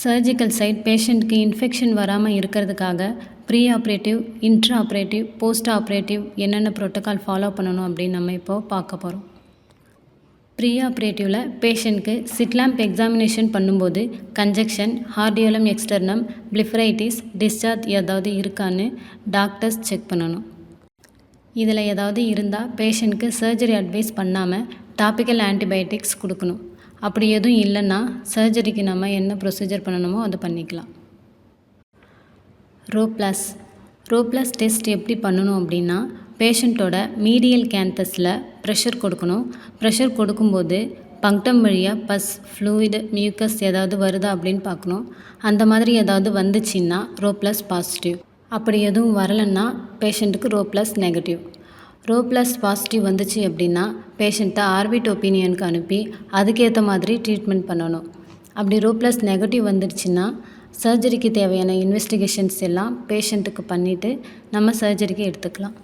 Surgical side பேஷண்ட்க்கு infection வராமல் இருக்கிறதுக்காக pre operative, intra operative, post operative என்னென்ன ப்ரோட்டோகால் ஃபாலோ பண்ணணும் அப்படின்னு நம்ம இப்போது பார்க்க போகிறோம். ப்ரீ ஆப்ரேட்டிவில் பேஷண்ட்க்கு சிட்லாம்ப் எக்ஸாமினேஷன் பண்ணும்போது congestion, hordeolum externum, blepharitis, discharge ஏதாவது இருக்கான்னு டாக்டர்ஸ் செக் பண்ணணும். இதில் ஏதாவது இருந்தால் பேஷண்ட்க்கு சர்ஜரி அட்வைஸ் பண்ணாமல் டாபிக்கல் ஆன்டிபயோட்டிக்ஸ் கொடுக்கணும். அப்படி எதுவும் இல்லைன்னா சர்ஜரிக்கு நம்ம என்ன ப்ரொசீஜர் பண்ணணுமோ அதை பண்ணிக்கலாம். ரோப்ளஸ் டெஸ்ட் எப்படி பண்ணணும் அப்படின்னா, பேஷண்ட்டோட மீடியல் கேந்தஸில் ப்ரெஷர் கொடுக்கணும். ப்ரெஷர் கொடுக்கும்போது பங்க்டம் வழியாக பஸ், ஃப்ளூயிடு, மியூக்கஸ் ஏதாவது வருதா அப்படின்னு பார்க்கணும். அந்த மாதிரி ஏதாவது வந்துச்சுன்னா ரோப்ளஸ் பாசிட்டிவ். அப்படி எதுவும் வரலைன்னா பேஷண்ட்டுக்கு ரோப்ளஸ் நெகட்டிவ். ரோப்ளஸ் பாசிட்டிவ் வந்துச்சு அப்படின்னா பேஷண்ட்டை ஆர்பிட் ஒப்பீனியனுக்கு அனுப்பி அதுக்கேற்ற மாதிரி ட்ரீட்மெண்ட் பண்ணணும். அப்படி ரோப்ளஸ் நெகட்டிவ் வந்துடுச்சுன்னா சர்ஜரிக்கு தேவையான இன்வெஸ்டிகேஷன்ஸ் எல்லாம் பேஷண்ட்டுக்கு பண்ணிவிட்டு நம்ம சர்ஜரிக்கு எடுத்துக்கலாம்.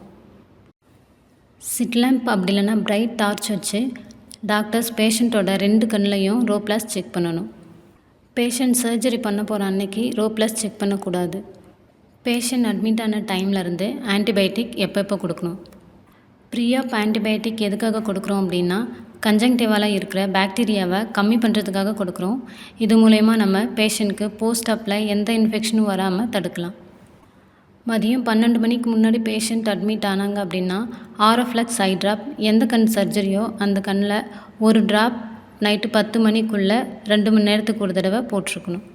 சிட்லாம்ப் அப்படி இல்லைன்னா பிரைட் டார்ச் வச்சு டாக்டர்ஸ் பேஷண்ட்டோட 2 கண்ணிலையும் ரோப்ளஸ் செக் பண்ணணும். பேஷண்ட் சர்ஜரி பண்ண போகிற அன்னைக்கு ரோப்ளஸ் செக் பண்ணக்கூடாது. பேஷண்ட் அட்மிட் ஆன டைம்லேருந்து ஆன்டிபயோட்டிக் எப்போ கொடுக்கணும். ப்ரீஆப் ஆன்டிபயோட்டிக் எதுக்காக கொடுக்குறோம் அப்படின்னா, கன்ஜங்டிவால் இருக்கிற பாக்டீரியாவை கம்மி பண்ணுறதுக்காக கொடுக்குறோம். இது மூலயமா நம்ம பேஷண்ட்க்கு போஸ்ட் ஆப்பில் எந்த இன்ஃபெக்ஷனும் வராமல் தடுக்கலாம். மதியம் 12 மணிக்கு முன்னாடி பேஷண்ட் அட்மிட் ஆனாங்க அப்படின்னா ஆரோஃப்ளக்ஸ் ஐ ட்ராப், எந்த கண் சர்ஜரியோ அந்த கண்ணில் ஒரு ட்ராப் நைட்டு 10 மணிக்குள்ளே 2 மணி நேரத்துக்கு ஒரு தடவை போட்டிருக்கணும்.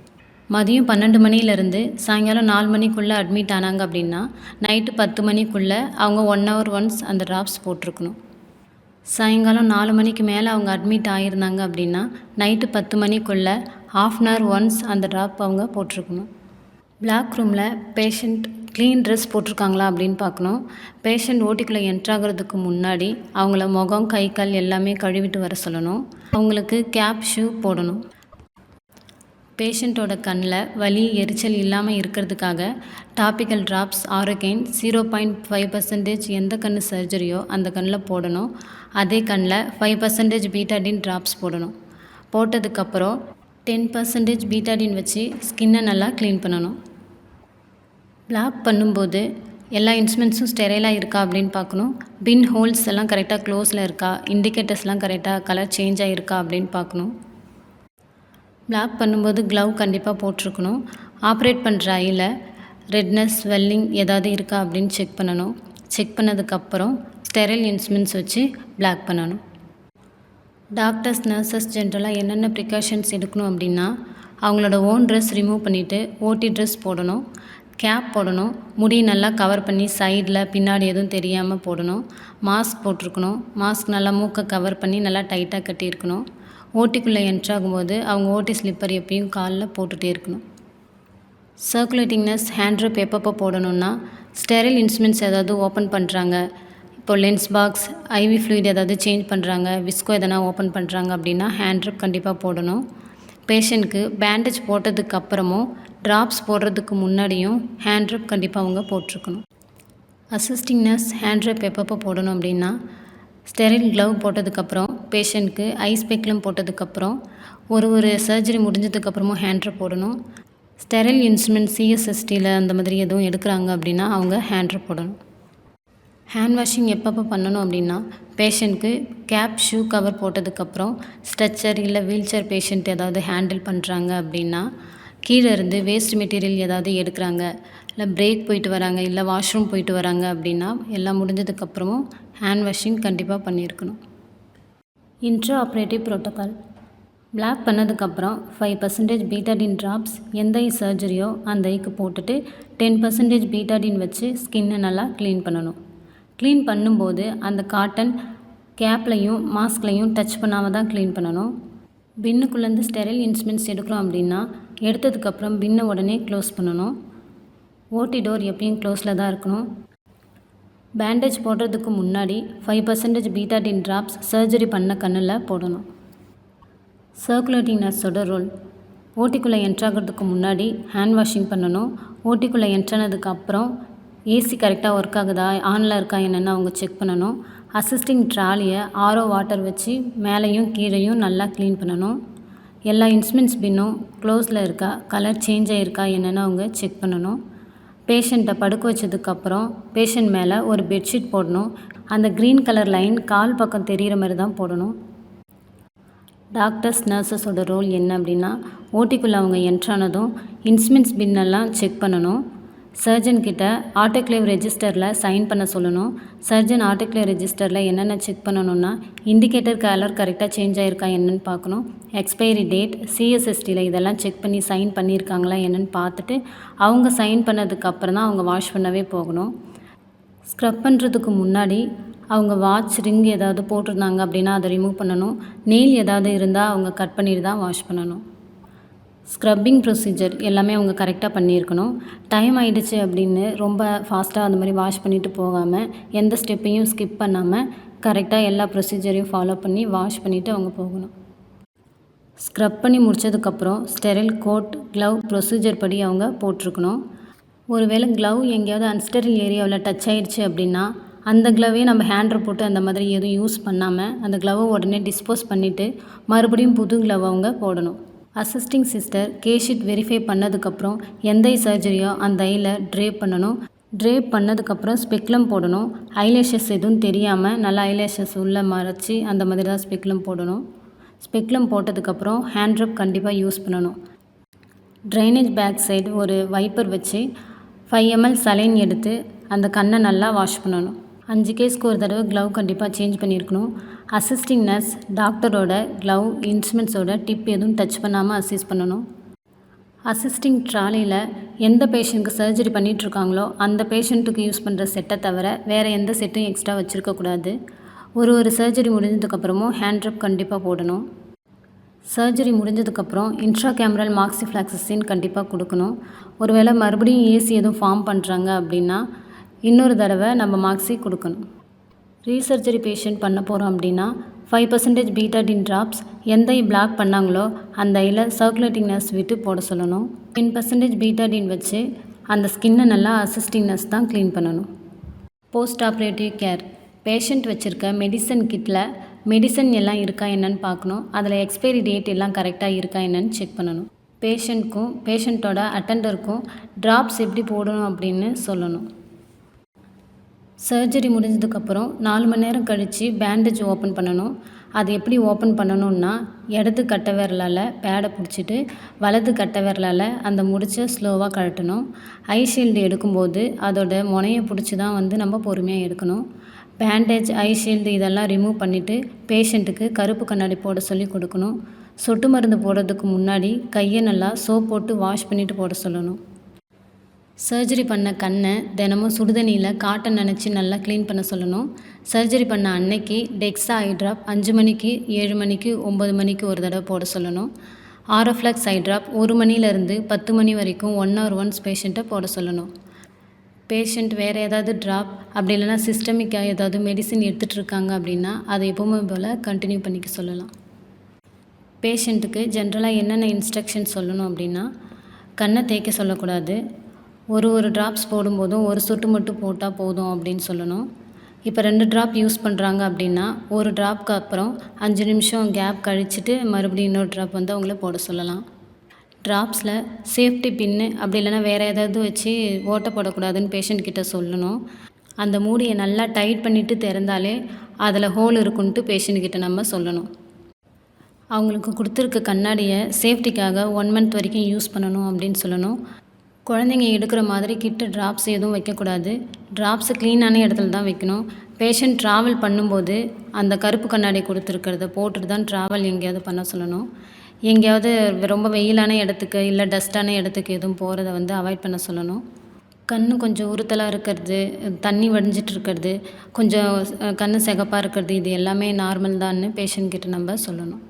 மதியம் 12 மணிலேருந்து சாயங்காலம் 4 மணிக்குள்ளே அட்மிட் ஆனாங்க அப்படின்னா நைட்டு 10 மணிக்குள்ளே அவங்க 1 hour ஒன்ஸ் அந்த ட்ராப்ஸ் போட்டிருக்கணும். சாயங்காலம் 4 மணிக்கு மேலே அவங்க அட்மிட் ஆகியிருந்தாங்க அப்படின்னா நைட்டு 10 மணிக்குள்ளே 1/2 hour ஒன்ஸ் அந்த ட்ராப் அவங்க போட்டிருக்கணும். பிளாக் ரூமில் பேஷண்ட் க்ளீன் ட்ரெஸ் போட்டிருக்காங்களா அப்படின்னு பார்க்கணும். பேஷண்ட் ஓட்டிக்குள்ளே என்ட்ராகிறதுக்கு முன்னாடி அவங்கள முகம், கை, கால் எல்லாமே கழுவிட்டு வர சொல்லணும். அவங்களுக்கு கேப், ஷூ போடணும். பேஷண்ட்டோட கண்ணில் வலி, எரிச்சல் இல்லாமல் இருக்கிறதுக்காக டாபிக்கல் ட்ராப்ஸ் ஆரோகெயின் 0.5% எந்த கண் சர்ஜரியோ அந்த கண்ணில் போடணும். அதே கண்ணில் 5% பீட்டாடின் ட்ராப்ஸ் போடணும். போட்டதுக்கப்புறம் 10% பீட்டாடின் வச்சு ஸ்கின்னை நல்லா க்ளீன் பண்ணணும். பிளாக் பண்ணும்போது எல்லா இன்ஸ்ட்ருமெண்ட்ஸும் ஸ்டெரைலாக இருக்கா அப்படின்னு பார்க்கணும். பின் ஹோல்ஸ் எல்லாம் கரெக்டாக க்ளோஸில் இருக்கா, இண்டிகேட்டர்ஸ்லாம் கரெக்டாக கலர் சேஞ்ச் ஆகிருக்கா அப்படின்னு பார்க்கணும். பிளாக் பண்ணும்போது க்ளவ் கண்டிப்பாக போட்டிருக்கணும். ஆப்ரேட் பண்ணுற ஐயில் ரெட்னஸ், ஸ்வெல்லிங் ஏதாவது இருக்கா அப்படின்னு செக் பண்ணணும். செக் பண்ணதுக்கப்புறம் ஸ்டெரைல் இன்ஸ்ட்ருமெண்ட்ஸ் வச்சு பிளாக் பண்ணணும். டாக்டர்ஸ், நர்சஸ் ஜென்ரலாக என்னென்ன ப்ரிகாஷன்ஸ் எடுக்கணும் அப்படின்னா, அவங்களோட ஓன் ட்ரெஸ் ரிமூவ் பண்ணிவிட்டு ஓடி ட்ரெஸ் போடணும். கேப் போடணும். முடி நல்லா கவர் பண்ணி சைடில், பின்னாடி எதுவும் தெரியாமல் போடணும். மாஸ்க் போட்டிருக்கணும். மாஸ்க் நல்லா மூக்கை கவர் பண்ணி நல்லா டைட்டாக கட்டியிருக்கணும். ஓட்டிக்குள்ளே என்ட்ராகும்போது அவங்க ஓட்டி ஸ்லிப்பர் எப்பயும் காலில் போட்டுகிட்டே இருக்கணும். சர்க்குலேட்டிங் நர்ஸ் ஹேண்ட் ட்ரிப் எப்பப்போ போடணுன்னா, ஸ்டெரைல் இன்ஸ்ட்ருமெண்ட்ஸ் ஏதாவது ஓப்பன் பண்ணுறாங்க, இப்போ லென்ஸ் பாக்ஸ், ஐவி ஃப்ளூயிட் ஏதாவது சேஞ்ச் பண்ணுறாங்க, விஸ்கோ எதனா ஓப்பன் பண்ணுறாங்க அப்படின்னா ஹேண்ட் ட்ரிப் கண்டிப்பாக போடணும். பேஷண்ட்க்கு பேண்டேஜ் போட்டதுக்கப்புறமும் ட்ராப்ஸ் போடுறதுக்கு முன்னாடியும் ஹேண்ட் ட்ரிப் கண்டிப்பாக அவங்க போட்டிருக்கணும். அசிஸ்டிங் நர்ஸ் ஹேண்ட் ட்ரிப் எப்பப்போ போடணும் அப்படின்னா, ஸ்டெரைல் க்ளவ் போட்டதுக்கப்புறம், பேஷண்ட்க்கு ஐஸ் பெக்லம் போட்டதுக்கப்புறம், ஒரு சர்ஜரி முடிஞ்சதுக்கப்புறமும் ஹேண்ட் ட்ரிப் போடணும். ஸ்டெரைல் இன்ஸ்ட்ருமெண்ட் சிஎஸ்எஸ்டியில் அந்த மாதிரி எதுவும் எடுக்கிறாங்க அப்படின்னா அவங்க ஹேண்ட் ட்ரிப் போடணும். ஹேண்ட் வாஷிங் எப்பப்போ பண்ணணும் அப்படின்னா, பேஷண்ட்க்கு கேப், ஷூ கவர் போட்டதுக்கப்புறம், ஸ்ட்ரெச்சர் இல்லை வீல் சேர் பேஷண்ட் ஏதாவது ஹேண்டில் பண்ணுறாங்க அப்படின்னா, கீழே இருந்து வேஸ்ட் மெட்டீரியல் ஏதாவது எடுக்கிறாங்க, இல்லை பிரேக் போயிட்டு வராங்க, இல்லை வாஷ்ரூம் போயிட்டு வராங்க அப்படின்னா எல்லாம் முடிஞ்சதுக்கப்புறமும் ஹேண்ட் வாஷிங் கண்டிப்பாக பண்ணியிருக்கணும். Intra operative protocol. பிளாக் பண்ணதுக்கப்புறம் 5% பீட்டாடின் ட்ராப்ஸ் எந்த ஐ சர்ஜரியோ அந்த ஐக்கு போட்டுட்டு 10% பீட்டாடின் வச்சு ஸ்கின்னை நல்லா க்ளீன் பண்ணணும். க்ளீன் பண்ணும்போது அந்த காட்டன் கேப்லையும் மாஸ்க்லையும் டச் பண்ணாமல் தான் க்ளீன் பண்ணணும். பின்னுக்குள்ளேருந்து ஸ்டெரைல் இன்ஸ்ட்ருமெண்ட்ஸ் எடுக்கிறோம் அப்படின்னா எடுத்ததுக்கப்புறம் பின்னை உடனே க்ளோஸ் பண்ணணும். ஓடி டோர் எப்பயும் க்ளோஸில் தான் இருக்கணும். பேண்டேஜ் போடுறதுக்கு முன்னாடி 5% பீட்டாடின் ட்ராப்ஸ் சர்ஜரி பண்ண கண்ணில் போடணும். Circulating நர்ஸோட role. ஓட்டிக்குள்ளே என்ட்ராகிறதுக்கு முன்னாடி ஹேண்ட் வாஷிங் பண்ணணும். ஓட்டிக்குள்ளே என்ட்ரானதுக்கு அப்புறம் ஏசி கரெக்டாக ஒர்க் ஆகுதா, ஆனில் இருக்கா என்னென்னு அவங்க செக் பண்ணணும். அசிஸ்டிங் ட்ராலியை ஆரோ வாட்டர் வச்சு மேலேயும் கீழேயும் நல்லா க்ளீன் பண்ணணும். எல்லா இன்ஸ்ட்ருமெண்ட்ஸ் பின்னும் க்ளோஸில் இருக்கா, கலர் சேஞ்ச் ஆகிருக்கா என்னென்னு அவங்க செக் பண்ணணும். பேஷண்ட்டை படுக்க வச்சதுக்கப்புறம் பேஷண்ட் மேலே ஒரு பெட்ஷீட் போடணும். அந்த க்ரீன் கலர் லைன் கால் பக்கம் தெரிகிற மாதிரி தான் போடணும். டாக்டர்ஸ் நர்சஸோட ரோல் என்ன அப்படின்னா, ஓடிக்குள்ளே அவங்க என்ட்ரானதும் இன்ஸ்ட்ருமெண்ட்ஸ் பின்னெல்லாம் செக் பண்ணணும். சர்ஜன்கிட்ட ஆட்டோக்ளேவ் ரெஜிஸ்டரில் சைன் பண்ண சொல்லணும். சர்ஜன் ஆட்டோக்ளேவ் ரெஜிஸ்டரில் என்னென்ன செக் பண்ணணும்னா, இண்டிகேட்டர் கலர் கரெக்டாக சேஞ்ச் ஆகிருக்கா என்னென்னு பார்க்கணும். எக்ஸ்பைரி டேட், சிஎஸ்எஸ்டியில் இதெல்லாம் செக் பண்ணி சைன் பண்ணியிருக்காங்களா என்னென்னு பார்த்துட்டு அவங்க சைன் பண்ணதுக்கப்புறம் தான் அவங்க வாஷ் பண்ணவே போகணும். ஸ்க்ரப் பண்ணுறதுக்கு முன்னாடி அவங்க வாட்ச், ரிங் ஏதாவது போட்டிருந்தாங்க அப்படின்னா அதை ரிமூவ் பண்ணணும். நெயில் ஏதாவது இருந்தால் அவங்க கட் பண்ணிட்டு தான் வாஷ் பண்ணணும். ஸ்க்ரப்பிங் ப்ரொசீஜர் எல்லாமே அவங்க கரெக்டாக பண்ணியிருக்கணும். டைம் ஆகிடுச்சு அப்படின்னு ரொம்ப ஃபாஸ்ட்டாக அந்த மாதிரி வாஷ் பண்ணிவிட்டு போகாமல், எந்த ஸ்டெப்பையும் ஸ்கிப் பண்ணாமல் கரெக்டாக எல்லா ப்ரொசீஜரையும் ஃபாலோ பண்ணி வாஷ் பண்ணிவிட்டு அவங்க போகணும். ஸ்க்ரப் பண்ணி முடித்ததுக்கப்புறம் ஸ்டெரைல் கோட், க்ளவ் ப்ரொசீஜர் படி அவங்க போட்டிருக்கணும். ஒருவேளை க்ளவ் எங்கேயாவது அன்ஸ்டெரைல் ஏரியாவில் டச் ஆகிடுச்சு அப்படின்னா அந்த க்ளவே நம்ம ஹேண்டர் போட்டு அந்த மாதிரி எதுவும் யூஸ் பண்ணாமல் அந்த க்ளவை உடனே டிஸ்போஸ் பண்ணிவிட்டு மறுபடியும் புது க்ளவ் அவங்க போடணும். அசிஸ்டிங் சிஸ்டர் கேஷீட் வெரிஃபை பண்ணதுக்கப்புறம் எந்த ஐ சர்ஜரியோ அந்த ஐயில் ட்ரேப் பண்ணணும். ட்ரேப் பண்ணதுக்கப்புறம் ஸ்பெக்லம் போடணும். ஐலேஷஸ் எதுவும் தெரியாமல் நல்லா ஐலேஷஸ் உள்ளே மறைச்சி அந்த மாதிரி தான் ஸ்பெக்லம் போடணும். ஸ்பெக்லம் போட்டதுக்கப்புறம் ஹேண்ட் ரப் கண்டிப்பாக யூஸ் பண்ணணும். ட்ரைனேஜ் பேக் சைடு ஒரு வைப்பர் வச்சு 5 ml சலைன் எடுத்து அந்த கண்ணை நல்லா வாஷ் பண்ணணும். 5 கேஸ்க்கு ஒரு தடவை க்ளவ் கண்டிப்பாக சேஞ்ச் பண்ணியிருக்கணும். அசிஸ்டிங் நர்ஸ் டாக்டரோட க்ளவ், இன்ஸ்ட்ருமெண்ட்ஸோட டிப் எதுவும் டச் பண்ணாமல் அசிஸ்ட் பண்ணணும். அசிஸ்டிங் ட்ராலியில் எந்த பேஷண்ட்டுக்கு சர்ஜரி பண்ணிகிட்ருக்காங்களோ அந்த பேஷண்ட்டுக்கு யூஸ் பண்ணுற செட்டை தவிர வேறு எந்த செட்டும் எக்ஸ்ட்ரா வச்சுருக்கக்கூடாது. ஒரு சர்ஜரி முடிஞ்சதுக்கப்புறமும் ஹேண்ட் ரப் கண்டிப்பாக போடணும். சர்ஜரி முடிஞ்சதுக்கப்புறம் இன்ட்ரா கேமரல் மாக்சிஃப்ளாக்சசின் கண்டிப்பாக கொடுக்கணும். ஒருவேளை மறுபடியும் ஏசி எதுவும் ஃபார்ம் பண்ணுறாங்க அப்படின்னா இன்னொரு தடவை நம்ம மாக்ஸி கொடுக்கணும். ரீசர்ஜரி பேஷண்ட் பண்ண போகிறோம் அப்படின்னா 5% பீட்டாடின் ட்ராப்ஸ் எந்த ஐ பிளாக் பண்ணாங்களோ அந்த ஐயில் சர்க்குலேட்டிங் நர்ஸ் விட்டு போட சொல்லணும். 10% பீட்டாடின் வச்சு அந்த ஸ்கின்னை நல்லா அசிஸ்டிங் நர்ஸ் தான் க்ளீன் பண்ணணும். போஸ்ட் ஆப்ரேட்டிவ் கேர், பேஷண்ட் வச்சுருக்க மெடிசன் கிட்டில் மெடிசன் எல்லாம் இருக்கா என்னன்னு பார்க்கணும். அதில் எக்ஸ்பைரி டேட் எல்லாம் கரெக்டாக இருக்கா என்னன்னு செக் பண்ணணும். பேஷண்ட்க்கும் பேஷண்ட்டோட அட்டெண்டருக்கும் ட்ராப்ஸ் எப்படி போடணும் அப்படின்னு சொல்லணும். சர்ஜரி முடிஞ்சதுக்கப்புறம் 4 மணி நேரம் கழித்து பேண்டேஜ் ஓப்பன் பண்ணணும். அது எப்படி ஓப்பன் பண்ணணுன்னா, இடது கட்டை விரலால் பேடை பிடிச்சிட்டு வலது கட்டை விரலால் அந்த முடிச்சை ஸ்லோவாக கழட்டணும். ஐ ஷீல்டு எடுக்கும்போது அதோட முனையை பிடிச்சி தான் நம்ம பொறுமையாக எடுக்கணும். பேண்டேஜ், ஐ ஷீல்டு இதெல்லாம் ரிமூவ் பண்ணிவிட்டு பேஷண்ட்டுக்கு கருப்பு கண்ணாடி போட சொல்லி கொடுக்கணும். சொட்டு மருந்து போடுறதுக்கு முன்னாடி கையை நல்லா சோப் போட்டு வாஷ் பண்ணிவிட்டு போட சொல்லணும். சர்ஜரி பண்ண கண்ணை தினமும் சுடுதண்ணியில் காட்டன் நனைச்சி நல்லா க்ளீன் பண்ண சொல்லணும். சர்ஜரி பண்ண அன்னைக்கு டெக்ஸா ஐ ட்ராப் 5 மணிக்கு, 7 மணிக்கு, 9 மணிக்கு ஒரு தடவை போட சொல்லணும். ஆரோஃப்ளாக்ஸ் ஐ ட்ராப் 1 மணிலேருந்து 10 மணி வரைக்கும் 1 hour ஒன்ஸ் பேஷண்ட்டை போட சொல்லணும். பேஷண்ட் வேறு ஏதாவது ட்ராப் அப்படி இல்லைனா சிஸ்டமிக்காக ஏதாவது மெடிசின் எடுத்துகிட்டு இருக்காங்க அப்படின்னா அதை எப்பவுமே போல் கண்டினியூ பண்ணிக்க சொல்லலாம். பேஷண்ட்டுக்கு ஜென்ரலாக என்னென்ன இன்ஸ்ட்ரக்ஷன் சொல்லணும் அப்படின்னா, கண்ணை தேய்க்க சொல்லக்கூடாது. ஒரு ட்ராப்ஸ் போடும்போதும் ஒரு சொட்டு மட்டும் போட்டால் போதும் அப்படின்னு சொல்லணும். இப்போ 2 ட்ராப் யூஸ் பண்ணுறாங்க அப்படின்னா ஒரு ட்ராப்க்கு அப்புறம் 5 நிமிஷம் கேப் கழிச்சிட்டு மறுபடியும் இன்னொரு ட்ராப் அவங்கள போட சொல்லலாம். ட்ராப்ஸில் சேஃப்டி பின்னு அப்படி இல்லைனா வேறு ஏதாவது வச்சு ஓட்ட போடக்கூடாதுன்னு பேஷண்ட் கிட்ட சொல்லணும். அந்த மூடியை நல்லா டைட் பண்ணிவிட்டு திறந்தாலே அதில் ஹோல் இருக்குன்ட்டு பேஷண்ட்கிட்ட நம்ம சொல்லணும். அவங்களுக்கு கொடுத்துருக்க கண்ணாடியை சேஃப்டிக்காக 1 month வரைக்கும் யூஸ் பண்ணணும் அப்படின்னு சொல்லணும். குழந்தைங்க எடுக்கிற மாதிரி கிட்ட ட்ராப்ஸ் எதுவும் வைக்கக்கூடாது. ட்ராப்ஸை க்ளீனான இடத்துல தான் வைக்கணும். பேஷண்ட் ட்ராவல் பண்ணும்போது அந்த கருப்பு கண்ணாடி கொடுத்துருக்கிறத போட்டுட்டு தான் ட்ராவல் எங்கேயாவது பண்ண சொல்லணும். எங்கேயாவது ரொம்ப வெயிலான இடத்துக்கு இல்லை டஸ்ட்டான இடத்துக்கு எதுவும் போகிறத அவாய்ட் பண்ண சொல்லணும். கண் கொஞ்சம் உறுத்தலாக இருக்கிறது, தண்ணி வடிஞ்சிட்டு இருக்கிறது, கொஞ்சம் கண் சிகப்பாக இருக்கிறது, இது எல்லாமே நார்மல் தான்னு பேஷண்ட் கிட்ட நம்ம சொல்லணும்.